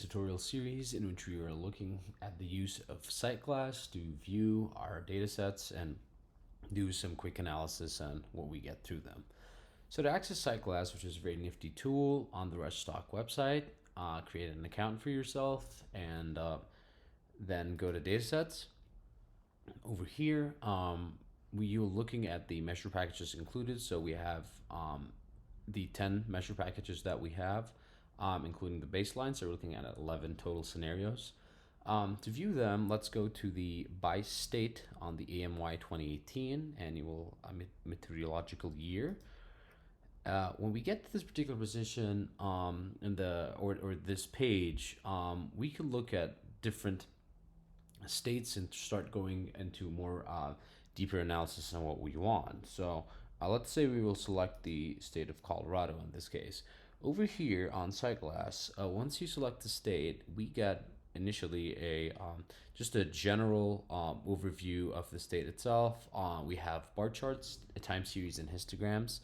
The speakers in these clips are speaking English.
Tutorial series in which we are looking at the use of SiteGlass to view our datasets and do some quick analysis on what we get through them. So to access SiteGlass, which is a very nifty tool on the ResStock website, create an account for yourself and then go to datasets. Over here, you're looking at the measure packages included. So we have the 10 measure packages that we have, including the baseline. So we're looking at 11 total scenarios. To view them, let's go to the by state on the AMY 2018 annual meteorological year. When we get to this particular position in the or this page, we can look at different states and start going into more deeper analysis on what we want. So let's say we will select the state of Colorado in this case. Over here on SiteGlass, once you select the state, we get initially a just a general overview of the state itself. We have bar charts, a time series, and histograms.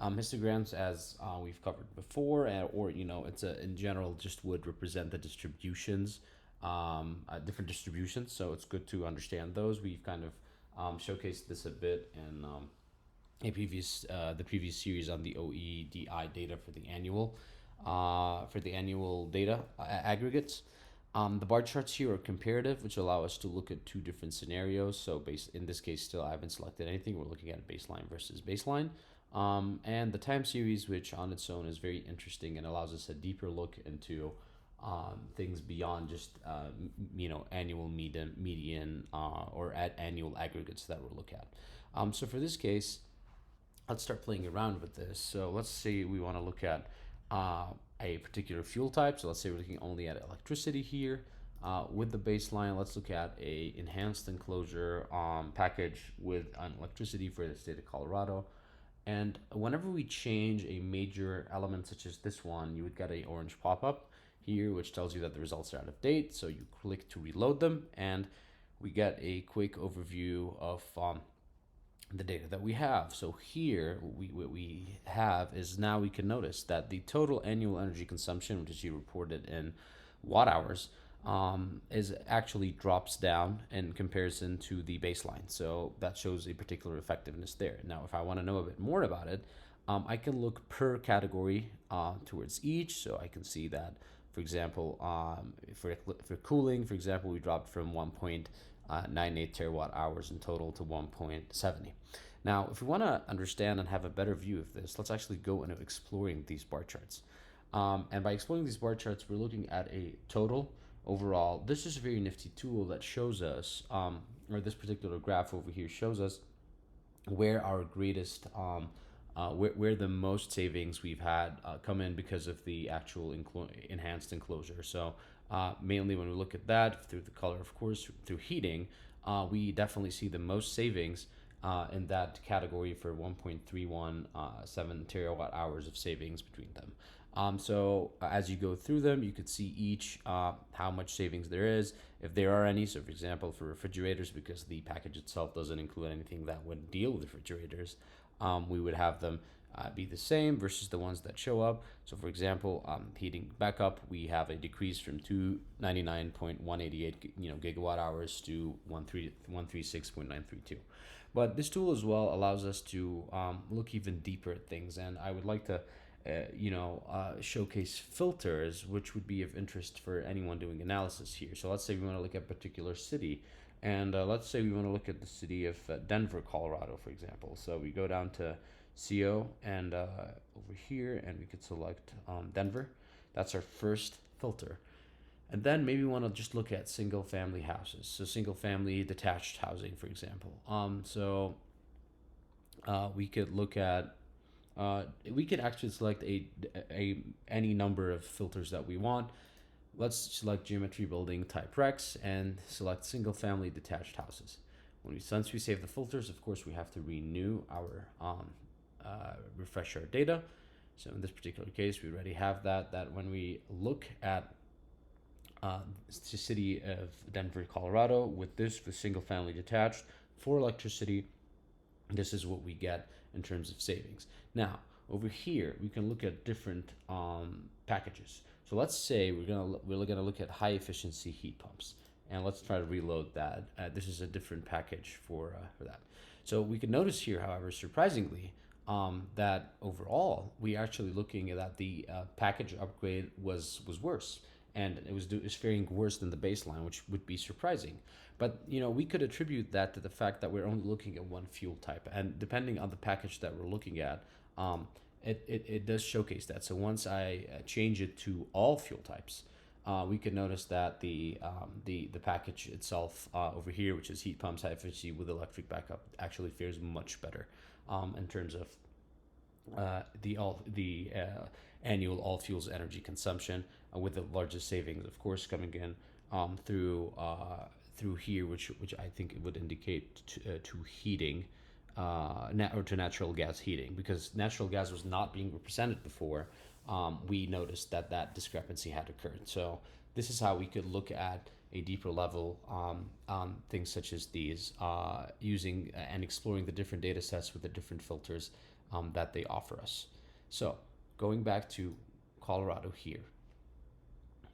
Histograms, as we've covered before, or it's in general just would represent the distributions, different distributions. So it's good to understand those. We've kind of showcased this a bit in the previous series on the OEDI data for the annual data aggregates. The bar charts here are comparative, which allow us to look at two different scenarios. So in this case, still I haven't selected anything. We're looking at baseline versus baseline. And the time series, which on its own is very interesting and allows us a deeper look into things beyond just annual median or at annual aggregates that we'll look at. So for this case, let's start playing around with this. So let's say we want to look at a particular fuel type. So let's say we're looking only at electricity here. With the baseline, let's look at a enhanced enclosure package with an electricity for the state of Colorado. And whenever we change a major element such as this one, you would get an orange pop-up here, which tells you that the results are out of date. So you click to reload them, and we get a quick overview of the data that we have. So here, what we have is now we can notice that the total annual energy consumption, which is reported in watt hours, is actually drops down in comparison to the baseline. So that shows a particular effectiveness there. Now, if I want to know a bit more about it, I can look per category towards each. So I can see that, for example, for cooling, for example, we dropped from 1.98 terawatt hours in total to 1.70. Now, if we want to understand and have a better view of this, let's actually go into exploring these bar charts. And by exploring these bar charts, we're looking at a total overall. This is a very nifty tool that shows us, or this particular graph over here shows us where our greatest, where the most savings we've had come in because of the actual enhanced enclosure. So mainly when we look at that through the color, of course, through heating, we definitely see the most savings in that category for 1.317 terawatt hours of savings between them. So as you go through them, you could see each how much savings there is, if there are any. So for example, for refrigerators, because the package itself doesn't include anything that would deal with refrigerators, we would have them be the same versus the ones that show up. So for example, heating backup, we have a decrease from 299.188 gigawatt hours to 136.932. But this tool as well allows us to look even deeper at things, and I would like to showcase filters, which would be of interest for anyone doing analysis here. So let's say we want to look at a particular city, and let's say we want to look at the city of Denver, Colorado, for example. So we go down to CO and over here, and we could select Denver. That's our first filter. And then maybe we want to just look at single family houses. So single family detached housing, for example. We could look at we could actually select any number of filters that we want. Let's select geometry building type Rex and select single family detached houses. Once we save the filters, of course, we have to renew our refresh our data. So in this particular case, we already have that when we look at the city of Denver, Colorado, with single family detached for electricity, this is what we get in terms of savings. Now, over here, we can look at different packages. So let's say we're gonna look at high efficiency heat pumps, and let's try to reload that. This is a different package for that. So we can notice here, however, surprisingly, that overall we actually looking at that the package upgrade was worse, and it's faring worse than the baseline, which would be surprising. But we could attribute that to the fact that we're only looking at one fuel type, and depending on the package that we're looking at, it does showcase that. So once I change it to all fuel types, we can notice that the package itself over here, which is heat pumps high efficiency with electric backup, actually fares much better in terms of the annual all fuels energy consumption, with the largest savings, of course, coming in through here, which I think it would indicate to heating, or to natural gas heating, because natural gas was not being represented before. We noticed that discrepancy had occurred. So this is how we could look at a deeper level on things such as these, using and exploring the different data sets with the different filters that they offer us. So going back to Colorado here,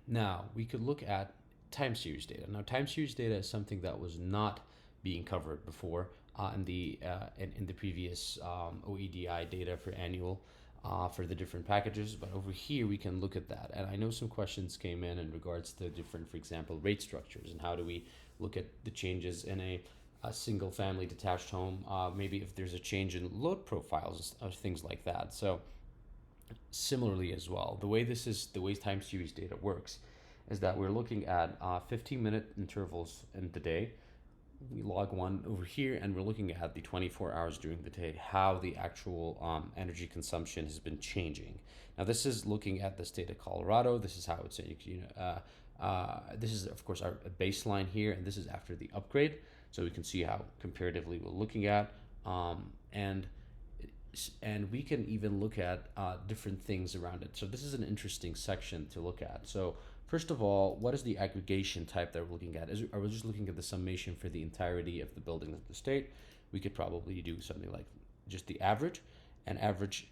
now we could look at time series data. Now time series data is something that was not being covered before in the previous OEDI data for annual, for the different packages, but over here we can look at that. And I know some questions came in regards to different, for example, rate structures, and how do we look at the changes in a single family detached home, maybe if there's a change in load profiles or things like that. So similarly as well, the way time series data works is that we're looking at 15-minute intervals in the day. We log one over here, and we're looking at the 24 hours during the day, how the actual energy consumption has been changing. Now this is looking at the state of Colorado. This is how it's this is of course our baseline here, and this is after the upgrade, so we can see how comparatively we're looking at, and we can even look at different things around it. So this is an interesting section to look at. So first of all, what is the aggregation type that we're looking at? Are we just looking at the summation for the entirety of the buildings of the state? We could probably do something like just the average, and average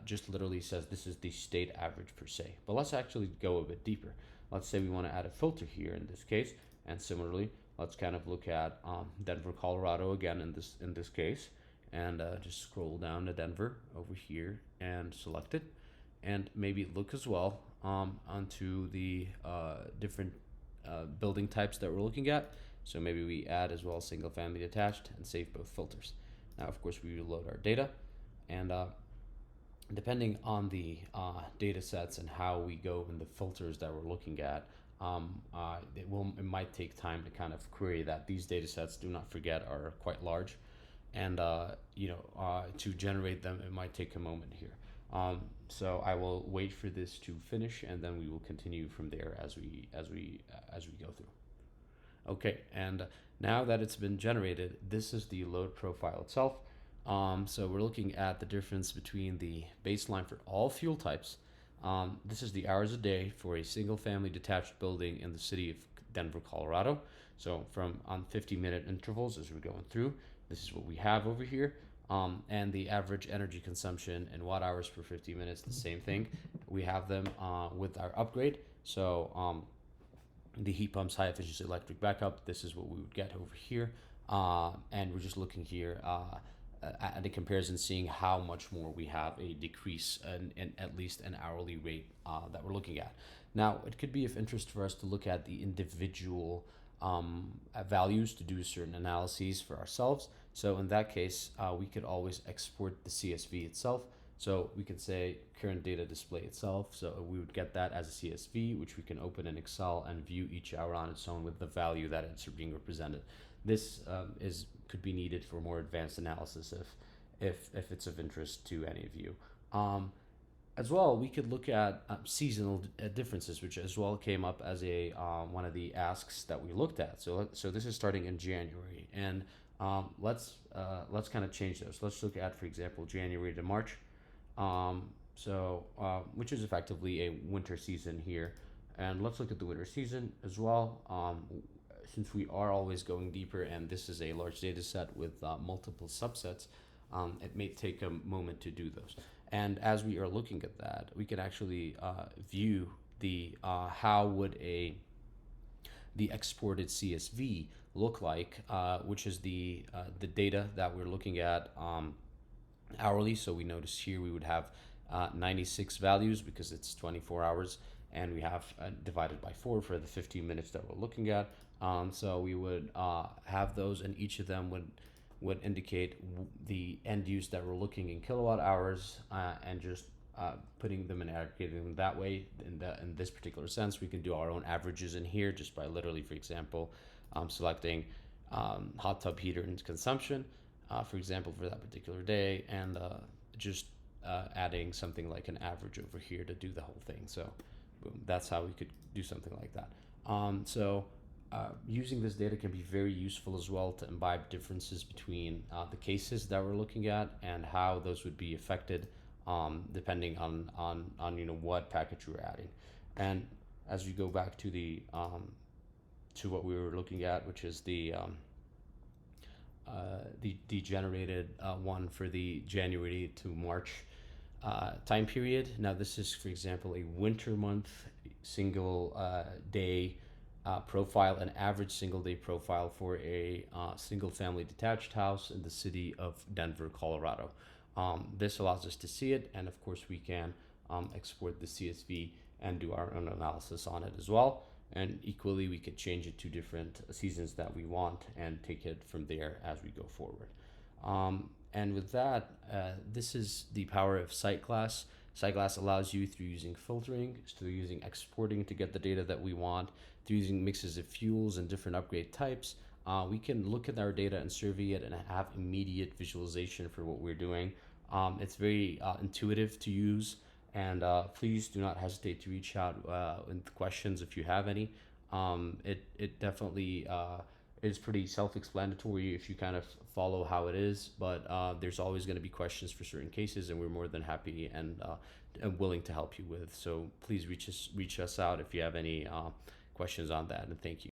just literally says this is the state average per se. But let's actually go a bit deeper. Let's say we want to add a filter here in this case, and similarly, let's kind of look at Denver, Colorado again in this case, and just scroll down to Denver over here and select it, and maybe look as well onto the different building types that we're looking at. So maybe we add as well single family detached and save both filters. Now of course we reload our data, and depending on the data sets and how we go in the filters that we're looking at, it might take time to kind of query that. These data sets, do not forget, are quite large, and to generate them, it might take a moment here. So I will wait for this to finish, and then we will continue from there as we go through. Okay, and now that it's been generated, this is the load profile itself. So we're looking at the difference between the baseline for all fuel types. This is the hours a day for a single family detached building in the city of Denver, Colorado. So from on 50-minute intervals as we're going through, this is what we have over here. And the average energy consumption in watt hours per 50 minutes, the same thing. We have them with our upgrade. So the heat pumps high efficiency electric backup, this is what we would get over here. And we're just looking here at the comparison, seeing how much more we have a decrease in at least an hourly rate that we're looking at. Now, it could be of interest for us to look at the individual values to do certain analyses for ourselves. So in that case, we could always export the CSV itself. So we could say current data display itself. So we would get that as a CSV, which we can open in Excel and view each hour on its own with the value that it's being represented. This could be needed for more advanced analysis if it's of interest to any of you. As well, we could look at seasonal differences, which as well came up as a one of the asks that we looked at. So this is starting in January, and let's kind of change those. Let's look at, for example, January to March, which is effectively a winter season here, and let's look at the winter season as well. Since we are always going deeper, and this is a large data set with multiple subsets, it may take a moment to do those. And as we are looking at that, we can actually view the how would a the exported CSV look like, which is the data that we're looking at hourly. So we notice here we would have 96 values because it's 24 hours, and we have divided by 4 for the 15 minutes that we're looking at. So we would have those, and each of them would indicate the end use that we're looking in kilowatt hours, and just putting them and aggregating them that way. In this particular sense, we can do our own averages in here just by literally, for example, selecting hot tub heater and consumption, for example, for that particular day, and just adding something like an average over here to do the whole thing. So, boom, that's how we could do something like that. Using this data can be very useful as well to imbibe differences between the cases that we're looking at and how those would be affected, depending on what package we're adding. And as we go back to the to what we were looking at, which is the generated one for the January to March time period. Now, this is, for example, a winter month single day profile, an average single day profile for a single family detached house in the city of Denver, Colorado. This allows us to see it, and of course, we can export the CSV and do our own analysis on it as well. And equally, we could change it to different seasons that we want and take it from there as we go forward. And with that, this is the power of SiteGlass. SiteGlass allows you, through using filtering, through using exporting to get the data that we want, through using mixes of fuels and different upgrade types, we can look at our data and survey it and have immediate visualization for what we're doing. It's very intuitive to use, and please do not hesitate to reach out with questions if you have any. It definitely is pretty self-explanatory if you kind of follow how it is, but there's always going to be questions for certain cases, and we're more than happy and willing to help you with. So please reach us out if you have any questions on that, and thank you.